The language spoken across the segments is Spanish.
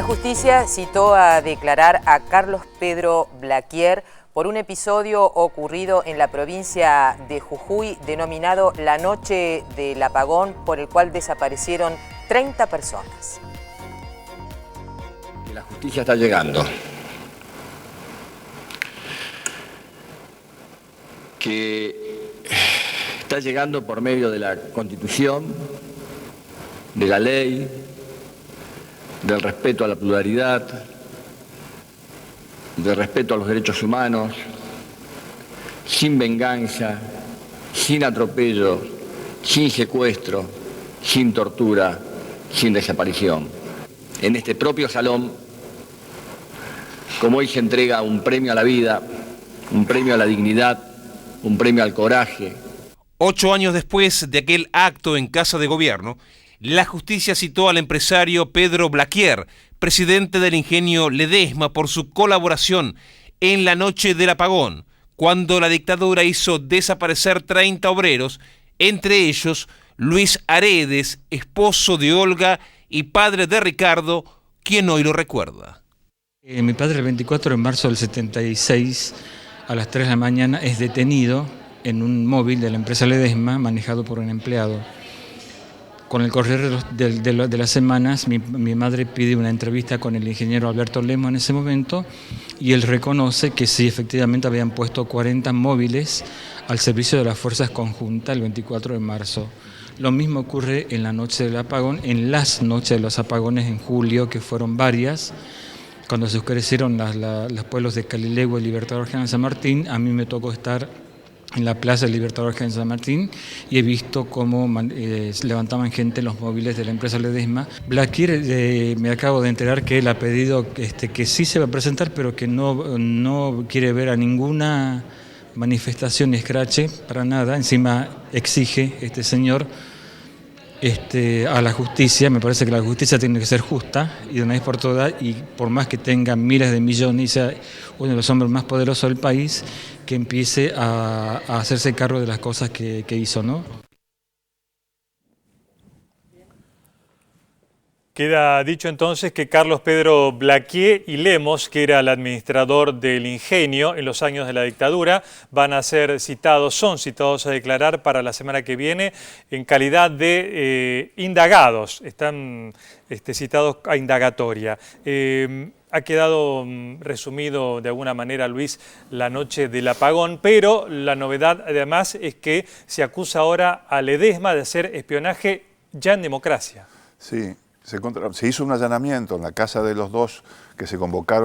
justicia citó a declarar a Carlos Pedro Blaquier por un episodio ocurrido en la provincia de Jujuy denominado la Noche del Apagón, por el cual desaparecieron 30 personas. La justicia está llegando. Que está llegando por medio de la Constitución, de la ley, del respeto a la pluralidad, del respeto a los derechos humanos, sin venganza, sin atropello, sin secuestro, sin tortura, sin desaparición. En este propio salón, como hoy se entrega un premio a la vida, un premio a la dignidad, un premio al coraje. 8 años después de aquel acto en Casa de Gobierno, la justicia citó al empresario Pedro Blaquier, presidente del ingenio Ledesma, por su colaboración en la Noche del Apagón, cuando la dictadura hizo desaparecer 30 obreros, entre ellos Luis Aredes, esposo de Olga y padre de Ricardo, quien hoy lo recuerda. Mi padre el 24 de marzo del 76, a las 3 de la mañana, es detenido en un móvil de la empresa Ledesma, manejado por un empleado. Con el correr de las semanas, mi madre pide una entrevista con el ingeniero Alberto Lemo en ese momento, y él reconoce que sí, efectivamente habían puesto 40 móviles al servicio de las fuerzas conjuntas el 24 de marzo. Lo mismo ocurre en la noche del apagón, en las noches de los apagones en julio, que fueron varias, cuando se oscurecieron los pueblos de Calilegua y Libertador General San Martín. A mí me tocó estar en la Plaza del Libertador General San Martín y he visto cómo levantaban gente en los móviles de la empresa Ledesma. Blaquier, me acabo de enterar que él ha pedido que sí se va a presentar, pero que no quiere ver a ninguna manifestación ni escrache, para nada. Encima exige este señor a la justicia. Me parece que la justicia tiene que ser justa y de una vez por todas, y por más que tenga miles de millones y sea uno de los hombres más poderosos del país, que empiece a hacerse cargo de las cosas que hizo, ¿no? Queda dicho entonces que Carlos Pedro Blaquier y Lemos, que era el administrador del ingenio en los años de la dictadura, son citados a declarar para la semana que viene en calidad de indagados. Están citados a indagatoria. Ha quedado resumido de alguna manera, Luis, la noche del apagón, pero la novedad además es que se acusa ahora a Ledesma de hacer espionaje ya en democracia. Sí. Se hizo un allanamiento en la casa de los dos que se convocó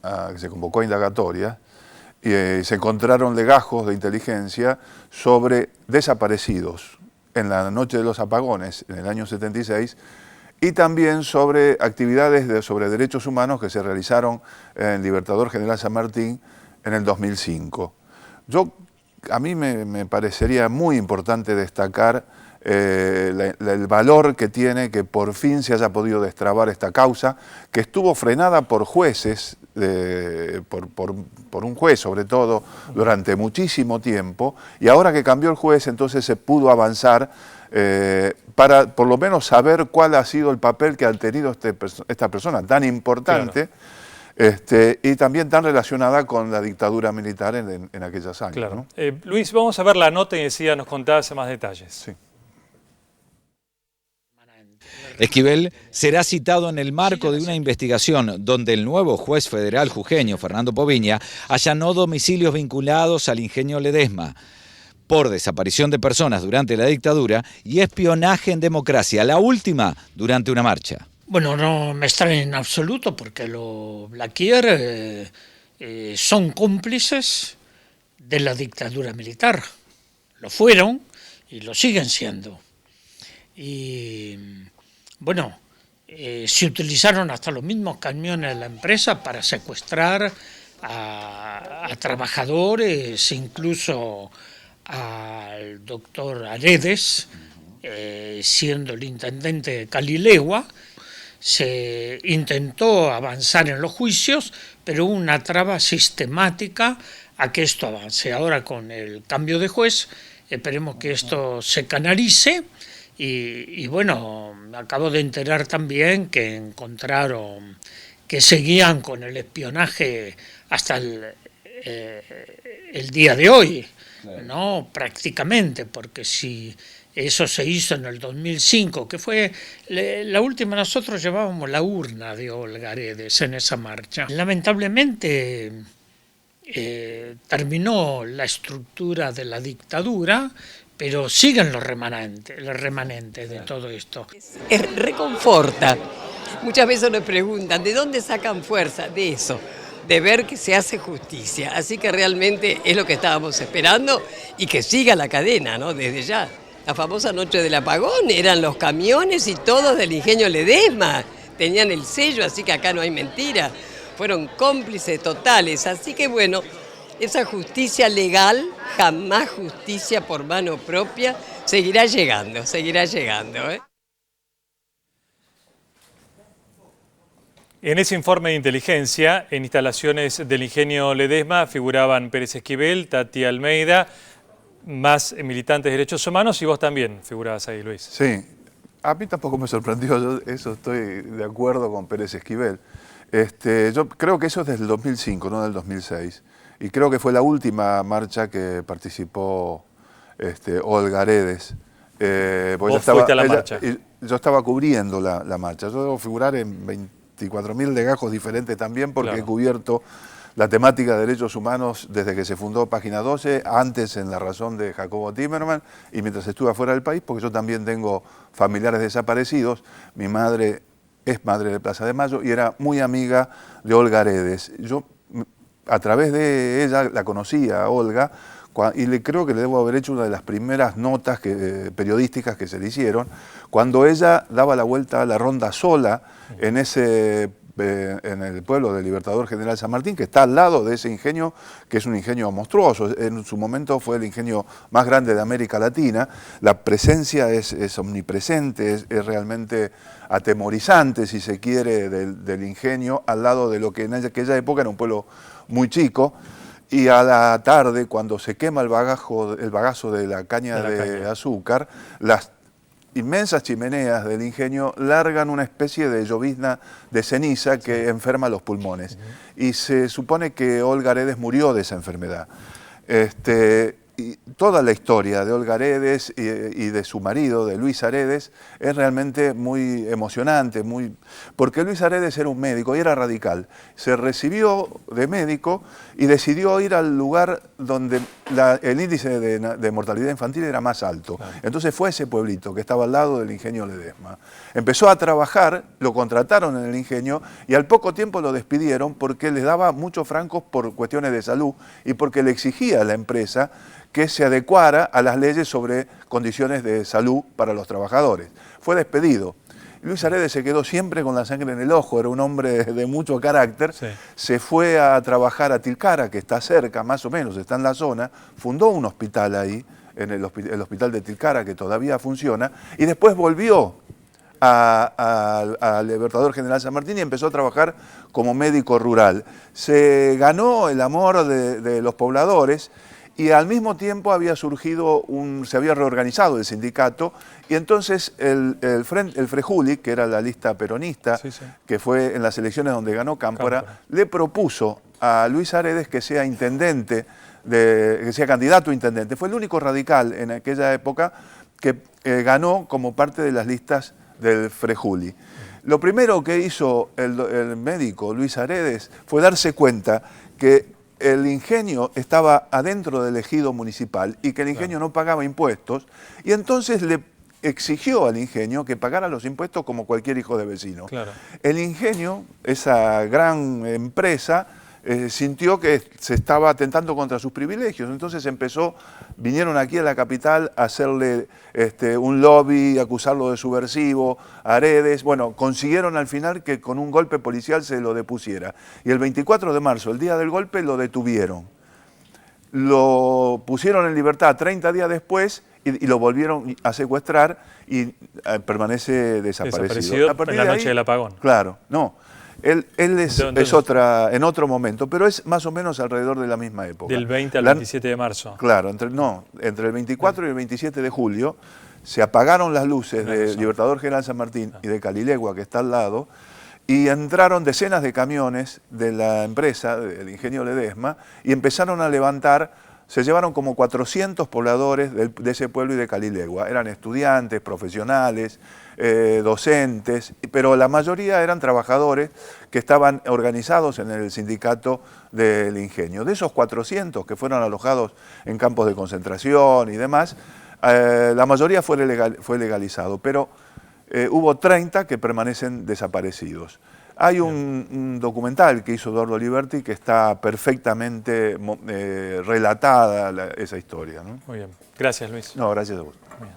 a indagatoria, y se encontraron legajos de inteligencia sobre desaparecidos en la noche de los apagones en el año 76, y también sobre actividades sobre derechos humanos que se realizaron en Libertador General San Martín en el 2005. A mí me parecería muy importante destacar el valor que tiene que por fin se haya podido destrabar esta causa, que estuvo frenada por jueces, por un juez sobre todo, durante muchísimo tiempo, y ahora que cambió el juez, entonces se pudo avanzar para por lo menos saber cuál ha sido el papel que ha tenido esta persona tan importante. Claro. Y también tan relacionada con la dictadura militar en aquellos años. Claro. ¿No? Luis, vamos a ver la nota y enseguida nos contás más detalles. Sí. Esquivel será citado en el marco de una investigación donde el nuevo juez federal jujeño, Fernando Poviña, allanó domicilios vinculados al ingenio Ledesma por desaparición de personas durante la dictadura y espionaje en democracia, la última durante una marcha. Bueno, no me extraña en absoluto porque los Blaquier son cómplices de la dictadura militar. Lo fueron y lo siguen siendo. Y bueno, se utilizaron hasta los mismos camiones de la empresa para secuestrar a trabajadores, incluso al doctor Aredes, siendo el intendente de Calilegua. Se intentó avanzar en los juicios, pero hubo una traba sistemática a que esto avance. Ahora, con el cambio de juez, esperemos que esto se canalice Y bueno, me acabo de enterar también que encontraron que seguían con el espionaje hasta el día de hoy, ¿no? Prácticamente, porque si eso se hizo en el 2005, que fue la última, nosotros llevábamos la urna de Olga Aredes en esa marcha. Lamentablemente terminó la estructura de la dictadura, pero siguen los remanentes de todo esto. Reconforta. Muchas veces nos preguntan, ¿de dónde sacan fuerza? De eso, de ver que se hace justicia. Así que realmente es lo que estábamos esperando y que siga la cadena, ¿no? Desde ya. La famosa noche del apagón eran los camiones y todos del ingenio Ledesma. Tenían el sello, así que acá no hay mentira. Fueron cómplices totales. Así que bueno, esa justicia legal, jamás justicia por mano propia, seguirá llegando, ¿eh? En ese informe de inteligencia, en instalaciones del ingenio Ledesma, figuraban Pérez Esquivel, Tati Almeida, más militantes de derechos humanos, y vos también figurabas ahí, Luis. Sí, a mí tampoco me sorprendió, yo eso estoy de acuerdo con Pérez Esquivel. Yo creo que eso es desde el 2005, no del 2006, y creo que fue la última marcha que participó Olga Aredes. Vos fuiste a la marcha. Yo estaba cubriendo la marcha, yo debo figurar en 24.000 legajos diferentes también, porque he cubierto la temática de derechos humanos desde que se fundó Página 12, antes en La Razón de Jacobo Timerman, y mientras estuve afuera del país, porque yo también tengo familiares desaparecidos. Mi madre es madre de Plaza de Mayo y era muy amiga de Olga Aredes. Yo, a través de ella, la conocía a Olga, y creo que le debo haber hecho una de las primeras notas periodísticas que se le hicieron, cuando ella daba la vuelta a la ronda sola en el pueblo del Libertador General San Martín, que está al lado de ese ingenio, que es un ingenio monstruoso. En su momento fue el ingenio más grande de América Latina. La presencia es omnipresente, es realmente atemorizante, si se quiere, del ingenio, al lado de lo que en aquella época era un pueblo muy chico. Y a la tarde, cuando se quema el bagazo de la caña de azúcar, las inmensas chimeneas del ingenio largan una especie de llovizna de ceniza que enferma los pulmones. Y se supone que Olga Aredes murió de esa enfermedad. Y toda la historia de Olga Aredes y de su marido, de Luis Aredes, es realmente muy emocionante, porque Luis Aredes era un médico y era radical. Se recibió de médico y decidió ir al lugar donde el índice de mortalidad infantil era más alto. Claro. Entonces fue a ese pueblito que estaba al lado del ingenio Ledesma. Empezó a trabajar, lo contrataron en el ingenio y al poco tiempo lo despidieron porque les daba muchos francos por cuestiones de salud y porque le exigía a la empresa que se adecuara a las leyes sobre condiciones de salud para los trabajadores. Fue despedido. Luis Aredes se quedó siempre con la sangre en el ojo, era un hombre de mucho carácter. Sí. Se fue a trabajar a Tilcara, que está cerca, más o menos, está en la zona, fundó un hospital ahí, en el hospital de Tilcara, que todavía funciona, y después volvió al Libertador General San Martín y empezó a trabajar como médico rural. Se ganó el amor de los pobladores. Y al mismo tiempo había surgido se había reorganizado el sindicato, y entonces el Frejuli, que era la lista peronista, que fue en las elecciones donde ganó Cámpora, le propuso a Luis Aredes que sea intendente, que sea candidato a intendente. Fue el único radical en aquella época que ganó como parte de las listas del Frejuli. Lo primero que hizo el médico Luis Aredes fue darse cuenta que el ingenio estaba adentro del ejido municipal y que el ingenio no pagaba impuestos, y entonces le exigió al ingenio que pagara los impuestos como cualquier hijo de vecino. Claro. El ingenio, esa gran empresa, sintió que se estaba atentando contra sus privilegios, entonces vinieron aquí a la capital a hacerle un lobby, acusarlo de subversivo, a Aredes. Bueno, consiguieron al final que con un golpe policial se lo depusiera. Y el 24 de marzo, el día del golpe, lo detuvieron. Lo pusieron en libertad 30 días después y lo volvieron a secuestrar y permanece desaparecido. En la noche del apagón. Claro, no. Él es en otro momento, pero es más o menos alrededor de la misma época. Del 20 al 27 de marzo. Claro, entre el 24 y el 27 de julio se apagaron las luces de Libertador General San Martín y de Calilegua, que está al lado, y entraron decenas de camiones de la empresa, del Ingenio Ledesma, y empezaron a levantar. Se llevaron como 400 pobladores de ese pueblo y de Calilegua. Eran estudiantes, profesionales, docentes, pero la mayoría eran trabajadores que estaban organizados en el sindicato del Ingenio. De esos 400 que fueron alojados en campos de concentración y demás, la mayoría fue legalizado, pero hubo 30 que permanecen desaparecidos. Hay un documental que hizo Eduardo Liberti que está perfectamente relatada esa historia, ¿no? Muy bien. Gracias, Luis. No, gracias a vos. Bien.